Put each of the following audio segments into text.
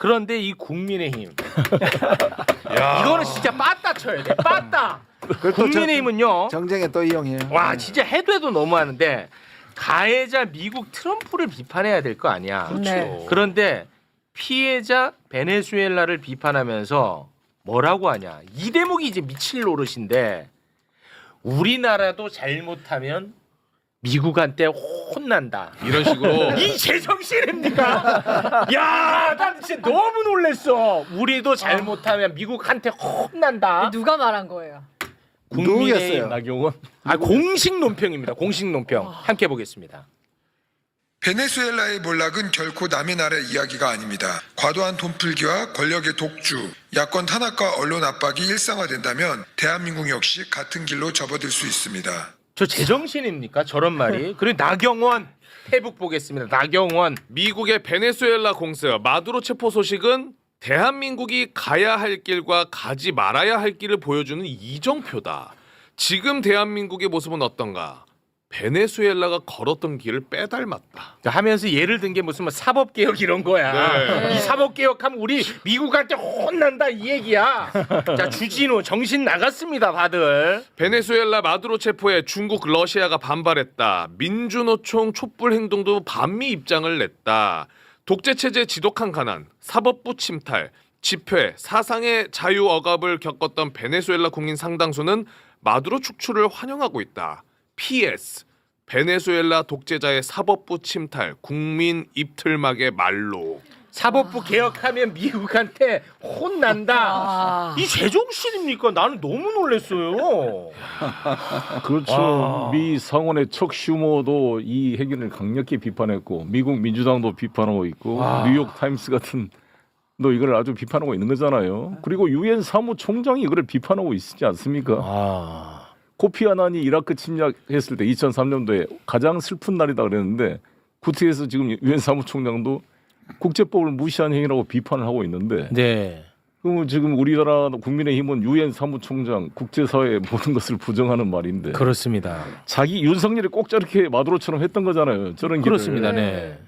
그런데 이 국민의힘 이거는 진짜 빠따 쳐야 돼. 빠따. 국민의힘은요. 정쟁에 또 이용해요. 와 진짜 해도 너무하는데 가해자 미국 트럼프를 비판해야 될 거 아니야. 네. 그런데 피해자 베네수엘라를 비판하면서 뭐라고 하냐. 이 대목이 이제 미칠 노릇인데 우리나라도 잘못하면 미국한테 혼난다. 이런 식으로 이 제정신입니까? 야, 난 진짜 너무 놀랬어. 우리도 잘못하면 미국한테 혼난다. 누가 말한 거예요? 국민의힘 누구였어요? 나경원. 공식 논평입니다. 공식 논평. 함께 보겠습니다. 베네수엘라의 몰락은 결코 남의 나라 이야기가 아닙니다. 과도한 돈풀기와 권력의 독주, 야권 탄압과 언론 압박이 일상화된다면 대한민국 역시 같은 길로 접어들 수 있습니다. 저 제정신입니까? 저런 말이. 그리고 나경원 태북 보겠습니다. 나경원. 미국의 베네수엘라 공세 마두로 체포 소식은 대한민국이 가야 할 길과 가지 말아야 할 길을 보여주는 이정표다. 지금 대한민국의 모습은 어떤가? 베네수엘라가 걸었던 길을 빼닮았다. 하면서 예를 든 게 무슨 뭐 사법개혁 이런 거야. 네. 이 사법개혁하면 우리 미국한테 혼난다 이 얘기야. 자 주진우 정신 나갔습니다 다들. 베네수엘라 마두로 체포에 중국, 러시아가 반발했다. 민주노총 촛불 행동도 반미 입장을 냈다. 독재체제 지독한 가난, 사법부 침탈, 집회, 사상의 자유 억압을 겪었던 베네수엘라 국민 상당수는 마두로 축출을 환영하고 있다. PS 베네수엘라 독재자의 사법부 침탈 국민 입틀막의 말로 사법부 개혁하면 미국한테 혼난다. 이 제정신입니까? 나는 너무 놀랐어요. 그렇죠. 미 상원의 척 슈머도 이 해결을 강력히 비판했고 미국 민주당도 비판하고 있고 뉴욕 타임스 같은 너 이걸 아주 비판하고 있는 거잖아요. 그리고 유엔 사무총장이 이걸 비판하고 있지 않습니까? 코피 아난이 이라크 침략했을 때 2003년도에 가장 슬픈 날이다 그랬는데 구티에서 지금 유엔 사무총장도 국제법을 무시한 행위라고 비판을 하고 있는데 네. 그럼 지금 우리나라 국민의힘은 유엔 사무총장 국제사회의 모든 것을 부정하는 말인데 그렇습니다. 자기 윤석열이 꼭 저렇게 마두로처럼 했던 거잖아요. 저런 그렇습니다. 길을. 네.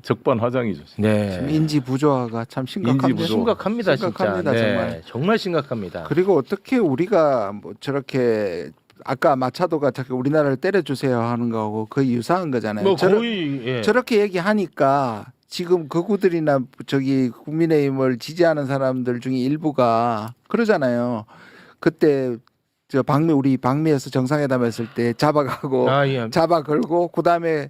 적반하장이죠. 네. 인지 부조화가 참 심각합니다. 인지 부조. 심각합니다, 심각합니다, 진짜. 정말. 네. 정말 심각합니다. 그리고 어떻게 우리가 뭐 저렇게 아까 마차도가 자꾸 우리나라를 때려주세요 하는 거하고 거의 유사한 거잖아요. 뭐 거의 예. 저렇게 얘기하니까 지금 극우들이나 저기 국민의힘을 지지하는 사람들 중에 일부가 그러잖아요. 그때 저 우리 방미에서 정상회담 했을 때 잡아가고 예. 잡아 걸고 그다음에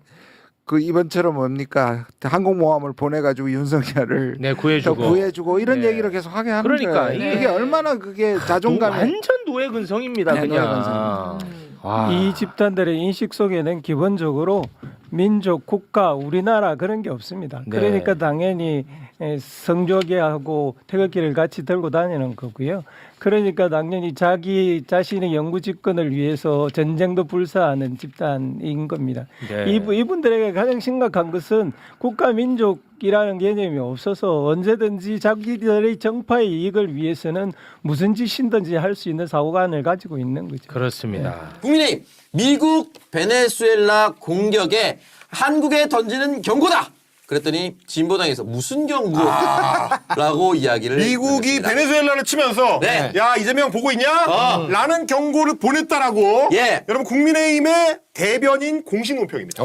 그 이번처럼 뭡니까 항공모함을 보내가지고 윤석열을 네, 더 구해주고. 구해주고 이런 네. 얘기를 계속 하게 하는 그러니까 거예요. 이게 이게 얼마나 그게 자존감에 완전 노예 근성입니다. 네, 그냥. 노예 근성. 와. 이 집단들의 인식 속에는 기본적으로 민족, 국가, 우리나라 그런 게 없습니다. 네. 그러니까 당연히 성조기하고 태극기를 같이 들고 다니는 거고요. 그러니까 당연히 자기 자신의 영구 집권을 위해서 전쟁도 불사하는 집단인 겁니다. 네. 이분들에게 가장 심각한 것은 국가 민족이라는 개념이 없어서 언제든지 자기들의 정파의 이익을 위해서는 무슨 짓이든지 할 수 있는 사고관을 가지고 있는 거죠. 그렇습니다. 국민의힘 미국 베네수엘라 공격에 한국에 던지는 경고다. 그랬더니 진보당에서 무슨 경고라고 이야기를 미국이 했습니다. 베네수엘라를 치면서 네. 야 이재명 보고 있냐? 라는 경고를 보냈다라고 예. 여러분 국민의힘의 대변인 공식 논평입니다.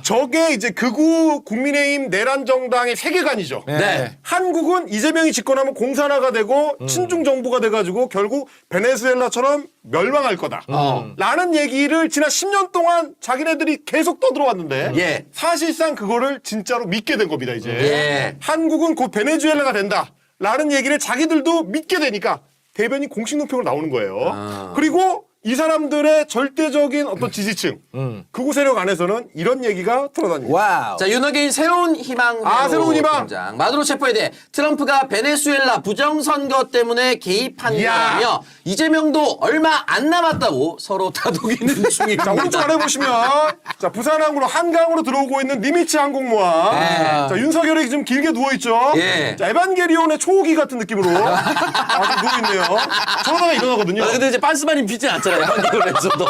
저게 이제 극우 국민의힘 내란 정당의 세계관이죠. 네. 한국은 이재명이 집권하면 공산화가 되고 친중 정부가 돼가지고 결국 베네수엘라처럼 멸망할 거다. 라는 얘기를 지난 10년 동안 자기네들이 계속 떠들어왔는데 예. 사실상 그거를 진짜로 믿게 된 겁니다. 이제 예. 한국은 곧 베네수엘라가 된다. 라는 얘기를 자기들도 믿게 되니까 대변인 공식 논평으로 나오는 거예요. 그리고 이 사람들의 절대적인 어떤 지지층, 극우 세력 안에서는 이런 얘기가 돌아다닙니다. 와우. 자, 윤호계인 새로운 희망. 새로운 희망. 등장. 마두로 체포에 대해 트럼프가 베네수엘라 부정선거 때문에 개입한 거라며 이재명도 얼마 안 남았다고 서로 다독이는 중입니다. 자, 오른쪽 아래 보시면 자, 부산항으로 한강으로 들어오고 있는 니미츠 항공모함. 네. 자, 윤석열이 좀 길게 누워 있죠. 예. 자, 에반게리온의 초호기 같은 느낌으로 아주 누워 있네요. 저러다가 일어나거든요. 근데 이제 빤스만 입히진 않잖아요. 한국에서도.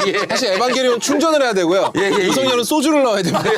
예. 사실 에반게리온 충전을 해야 되고요. 예. 윤석열은 소주를 넣어야 됩니다.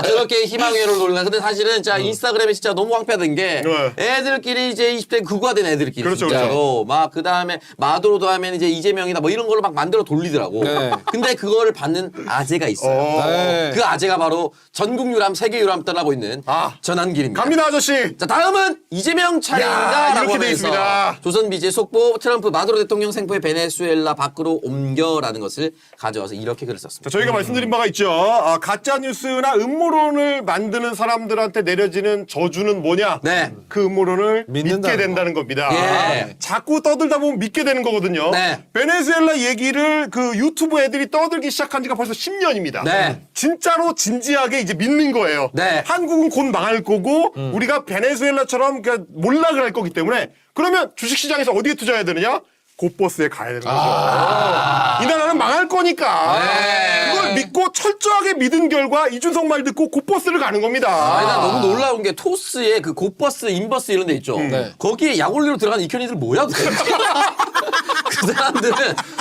저렇게 희망회로를 돌리나. 근데 사실은 진짜 인스타그램에 진짜 너무 황폐된 게 네. 애들끼리 이제 20대 극우화된 애들끼리 그렇죠, 진짜로 막 그다음에 마도로도 하면 이제 이재명이다 뭐 이런 걸로 막 만들어 돌리더라고. 네. 근데 그거를 받는 아재가 있어요. 네. 그 아재가 바로 전국 유람, 세계 유람 떠나고 있는 전한길입니다. 갑니다 아저씨. 자 다음은 이재명 차례인가라고 이렇게 돼 하면서 있습니다. 조선비제 속보 트럼프 마두로 대통령 생포의 베네수엘라 밖으로 옮겨라는 것을 가져와서 이렇게 글을 썼습니다. 자, 저희가 말씀드린 바가 있죠. 가짜 뉴스나 음모론을 만드는 사람들한테 내려지는 저주는 뭐냐? 네. 그 음모론을 믿게 믿는다는 된다는 겁니다. 예. 자꾸 떠들다 보면 믿게 되는 거거든요. 네. 베네수엘라 얘기를 그 유튜브 애들이 떠들기 시작한 지가 벌써 10년입니다. 네. 진짜로 진지하게 이제 믿는 거예요. 네. 한국은 곧 망할 거고 우리가 베네수엘라처럼 그냥 몰락을 할 거기 때문에 그러면 주식시장에서 어디에 투자해야 되느냐? 곧버스에 가야 되는 거죠. 이 나라는 망할 거니까 그걸 믿고 철저하게 믿은 결과 이준석 말 듣고 곧버스를 가는 겁니다. 난 너무 놀라운 게 토스에 그 곧버스, 인버스 이런 데 있죠. 네. 거기에 약 올리러 들어간 이현이들 뭐야 도대체? 그 사람들은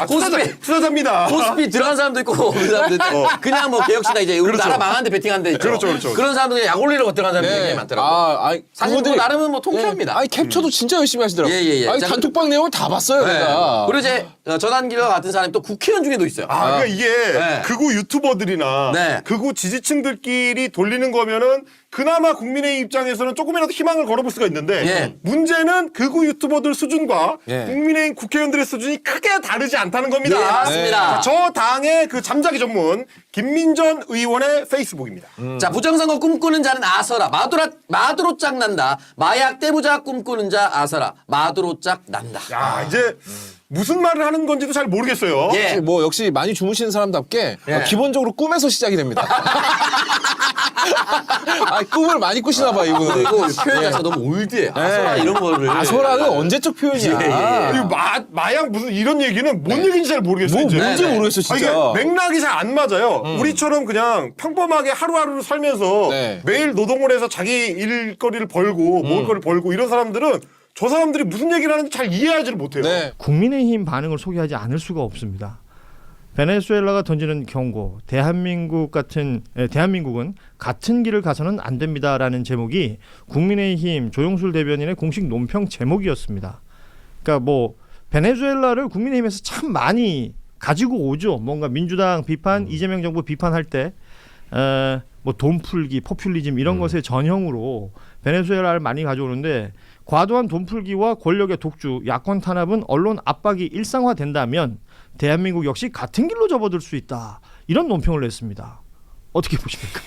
코스피 투자자입니다. 코스피 들어간 사람도 있고 그 사람들 그냥 뭐 개혁시다 이제 우리 나라 망하는데 베팅하는 데 있죠. 그렇죠. 그런 사람들 그냥 약 올리러 들어간 사람들이 굉장히 많더라고. 아니, 사실 그분들이- 뭐 나름은 뭐 통쾌합니다. 아니 캡처도 진짜 열심히 하시더라고요. 예. 아니 자, 단톡방 내용을 다 봤어요, 네. 내가. 그리고 이제 전환길과 같은 사람이 또 국회의원 중에도 있어요. 그러니까 이게 네. 극우 유튜버들이나 네. 극우 지지층들끼리 돌리는 거면은 그나마 국민의 입장에서는 조금이라도 희망을 걸어볼 수가 있는데 예. 문제는 극우 유튜버들 수준과 예. 국민의힘 국회의원들의 수준이 크게 다르지 않다는 겁니다. 예, 맞습니다. 저 당의 그 잠자기 전문 김민전 의원의 페이스북입니다. 자, 부정선거 꿈꾸는 자는 아서라. 마두로 짝 난다. 마약 떼부자 꿈꾸는 자 아서라. 마두로 짝 난다. 야, 이제 무슨 말을 하는 건지도 잘 모르겠어요. 예. 뭐 역시 많이 주무시는 사람답게 기본적으로 꿈에서 시작이 됩니다. 꿈을 많이 꾸시나 봐 이분은. 그리고 표현 자체가 너무 올드해. 아서라 이런 거를. 아소라는 언제적 표현이야. 그리고 마약 무슨 이런 얘기는 뭔 얘기인지 잘 모르겠어요. 뭐 이제. 뭔지 네. 모르겠어 아니, 진짜. 이게 맥락이 잘 안 맞아요. 우리처럼 그냥 평범하게 하루하루를 살면서 네. 매일 노동을 해서 자기 일거리를 벌고 먹을 거를 벌고 이런 사람들은 저 사람들이 무슨 얘기를 하는지 잘 이해하지를 못해요. 네. 국민의힘 반응을 소개하지 않을 수가 없습니다. 베네수엘라가 던지는 경고, 대한민국은 같은 길을 가서는 안 됩니다라는 제목이 국민의힘 조용술 대변인의 공식 논평 제목이었습니다. 그러니까 뭐 베네수엘라를 국민의힘에서 참 많이 가지고 오죠. 뭔가 민주당 비판, 이재명 정부 비판할 때 뭐 돈 풀기, 포퓰리즘 이런 것의 전형으로 베네수엘라를 많이 가져오는데 과도한 돈 풀기와 권력의 독주, 야권 탄압은 언론 압박이 일상화된다면 대한민국 역시 같은 길로 접어들 수 있다. 이런 논평을 냈습니다. 어떻게 보십니까?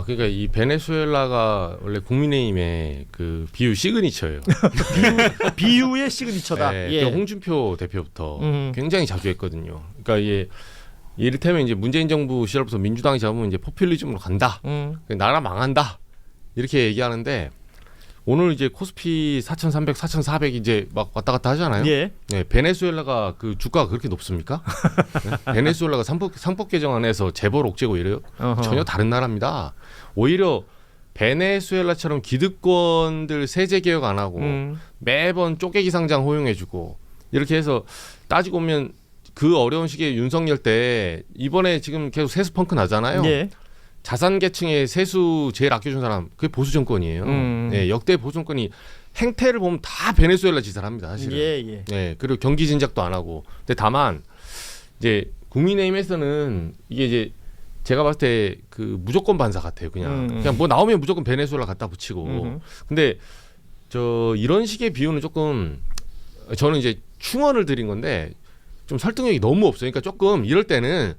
그러니까 이 베네수엘라가 원래 국민의힘의 그 비유 시그니처예요. 비유의 시그니처다. 네, 예. 그 홍준표 대표부터 굉장히 자주 했거든요. 그러니까 이게 이를테면 이제 문재인 정부 시절부터 민주당이 잡으면 이제 포퓰리즘으로 간다. 나라 망한다. 이렇게 얘기하는데 오늘 이제 코스피 4,300, 4,400 이제 막 왔다 갔다 하잖아요. 예. 네, 베네수엘라가 그 주가가 그렇게 높습니까? 네? 베네수엘라가 상법 개정안에서 재벌 옥죄고 이래요? 어허. 전혀 다른 나라입니다. 오히려 베네수엘라처럼 기득권들 세제 개혁 안 하고 매번 쪼개기 상장 호용해주고 이렇게 해서 따지고 보면 그 어려운 시기에 윤석열 때 이번에 지금 계속 세수 펑크 나잖아요. 예. 자산 계층의 세수 제일 아껴준 사람 그게 보수 정권이에요. 네, 역대 보수 정권이 행태를 보면 다 베네수엘라 짓을 합니다. 사실은. 예. 네, 그리고 경기 진작도 안 하고. 근데 다만 이제 국민의힘에서는 이게 이제 제가 봤을 때 그 무조건 반사 같아요. 그냥 뭐 나오면 무조건 베네수엘라 갖다 붙이고. 근데 저 이런 식의 비유는 조금 저는 이제 충언을 드린 건데 좀 설득력이 너무 없어요. 그러니까 조금 이럴 때는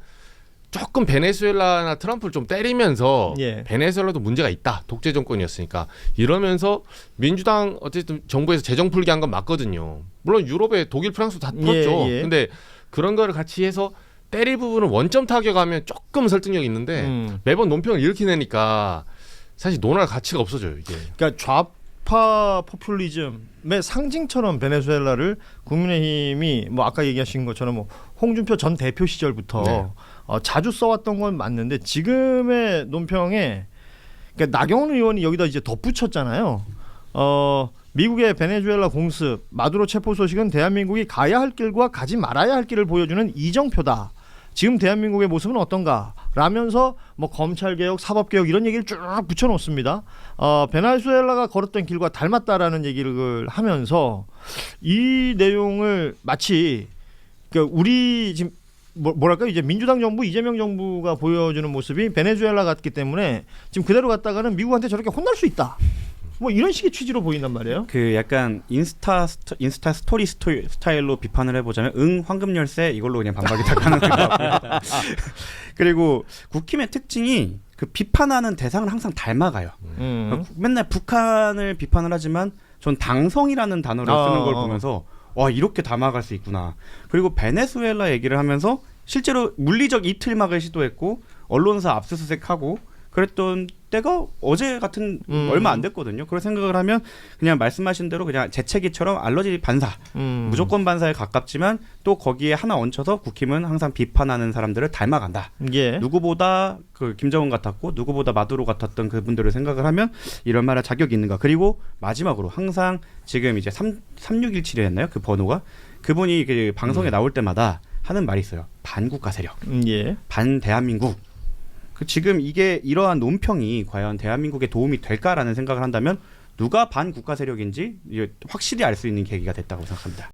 조금 베네수엘라나 트럼프를 좀 때리면서 예. 베네수엘라도 문제가 있다. 독재 정권이었으니까 이러면서 민주당 어쨌든 정부에서 재정 풀기 한 건 맞거든요. 물론 유럽에 독일, 프랑스 다 풀었죠. 예. 근데 그런 거를 같이 해서 때릴 부분은 원점 타격하면 조금 설득력이 있는데 매번 논평을 이렇게 내니까 사실 논할 가치가 없어져요. 이게. 그러니까 좌파 포퓰리즘의 상징처럼 베네수엘라를 국민의힘이 뭐 아까 얘기하신 것처럼 뭐 홍준표 전 대표 시절부터 네. 자주 써왔던 건 맞는데 지금의 논평에 그러니까 나경원 의원이 여기다 이제 덧붙였잖아요. 미국의 베네수엘라 공습, 마두로 체포 소식은 대한민국이 가야 할 길과 가지 말아야 할 길을 보여주는 이정표다. 지금 대한민국의 모습은 어떤가? 라면서 뭐 검찰 개혁, 사법 개혁 이런 얘기를 쭉 붙여놓습니다. 베네수엘라가 걸었던 길과 닮았다라는 얘기를 하면서 이 내용을 마치 그러니까 우리 지금 뭐랄까 이제 민주당 정부 이재명 정부가 보여주는 모습이 베네수엘라 같기 때문에 지금 그대로 갔다가는 미국한테 저렇게 혼날 수 있다. 뭐 이런 식의 취지로 보인단 말이에요. 그 약간 인스타 스토리 스타일로 비판을 해보자면 황금 열쇠 이걸로 그냥 반박이 다 가능합니다. 그리고 국힘의 특징이 그 비판하는 대상을 항상 닮아가요. 맨날 북한을 비판을 하지만 전 당성이라는 단어를 쓰는 걸 보면서 와 이렇게 닮아갈 수 있구나. 그리고 베네수엘라 얘기를 하면서 실제로 물리적 이틀막을 시도했고 언론사 압수수색하고 그랬던 때가 어제 같은 얼마 안 됐거든요. 그런 생각을 하면 그냥 말씀하신 대로 그냥 재채기처럼 알러지 반사, 무조건 반사에 가깝지만 또 거기에 하나 얹혀서 국힘은 항상 비판하는 사람들을 닮아간다. 예. 누구보다 그 김정은 같았고 누구보다 마두로 같았던 그분들을 생각을 하면 이런 말할 자격이 있는가. 그리고 마지막으로 항상 지금 이제 3617이었나요? 그 번호가 그분이 그 방송에 나올 때마다 하는 말이 있어요. 반국가 세력, 예. 반 대한민국. 지금 이게 이러한 논평이 과연 대한민국에 도움이 될까라는 생각을 한다면 누가 반국가 세력인지 확실히 알 수 있는 계기가 됐다고 생각합니다.